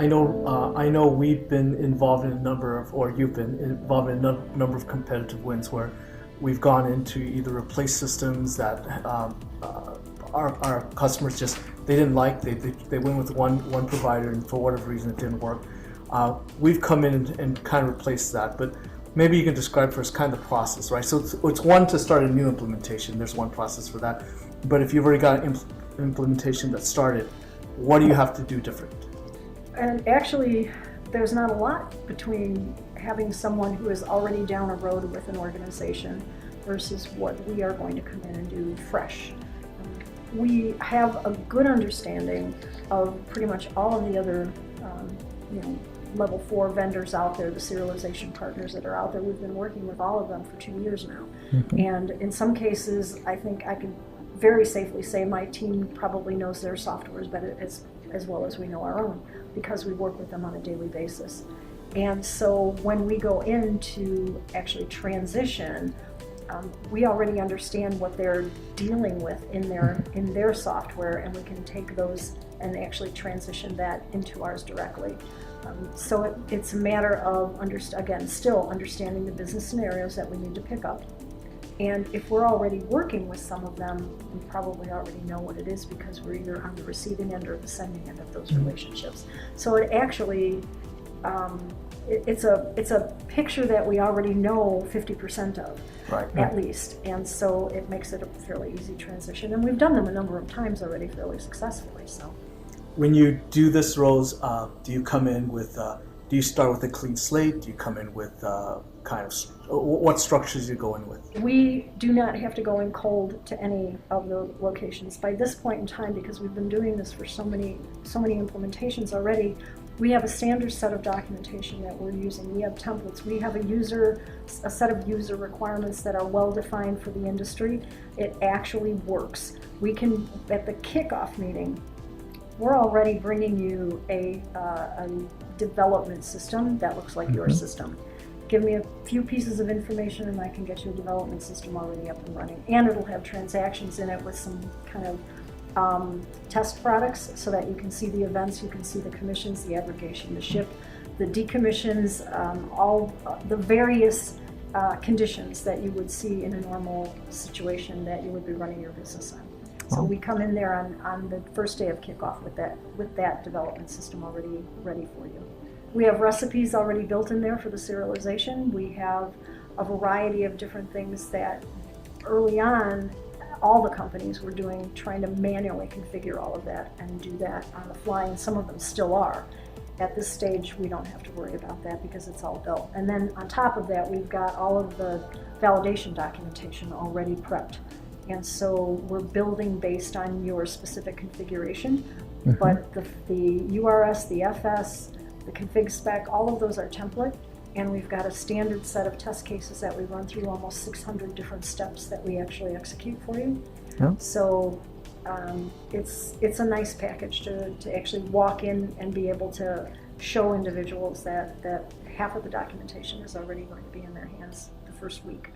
I know we've been involved in a number of, or you've been involved in a number of competitive wins where we've gone into either replace systems that our customers just, they didn't like, they went with one provider and for whatever reason it didn't work. We've come in and kind of replaced that, but maybe you can describe for us kind of the process, right? So it's one to start a new implementation, there's one process for that, but if you've already got an implementation that started, what do you have to do different? And actually, there's not a lot between having someone who is already down a road with an organization versus what we are going to come in and do fresh. We have a good understanding of pretty much all of the other level 4 vendors out there, the serialization partners that are out there. We've been working with all of them for 2 years now. Mm-hmm. And in some cases, I think I can very safely say my team probably knows their softwares better as well as we know our own, because we work with them on a daily basis. And so when we go in to actually transition, we already understand what they're dealing with in their software, and we can take those and actually transition that into ours directly. So it's a matter of, still understanding the business scenarios that we need to pick up. And if we're already working with some of them, we probably already know what it is because we're either on the receiving end or the sending end of those relationships. So it actually, it's a picture that we already know 50% of, right, at least. And so it makes it a fairly easy transition. And we've done them a number of times already fairly successfully. So, when you do this, Rose, do you come in with, do you start with a clean slate? Do you come in with what structures you go in with? We do not have to go in cold to any of the locations. By this point in time, because we've been doing this for so many implementations already, we have a standard set of documentation that we're using. We have templates. We have a set of user requirements that are well defined for the industry. It actually works. We can, at the kickoff meeting, we're already bringing you a development system that looks like your system. Give me a few pieces of information and I can get you a development system already up and running. And it'll have transactions in it with some kind of test products so that you can see the events, you can see the commissions, the aggregation, the ship, the decommissions, all the various conditions that you would see in a normal situation that you would be running your business on. So we come in there on the first day of kickoff with that development system already ready for you. We have recipes already built in there for the serialization. We have a variety of different things that early on all the companies were doing, trying to manually configure all of that and do that on the fly, and some of them still are. At this stage, we don't have to worry about that because it's all built. And then on top of that, we've got all of the validation documentation already prepped. And so we're building based on your specific configuration, but the URS, the FS, the config spec, all of those are template, and we've got a standard set of test cases that we run through almost 600 different steps that we actually execute for you. Yeah. So it's a nice package to actually walk in and be able to show individuals that half of the documentation is already going to be in their hands the first week.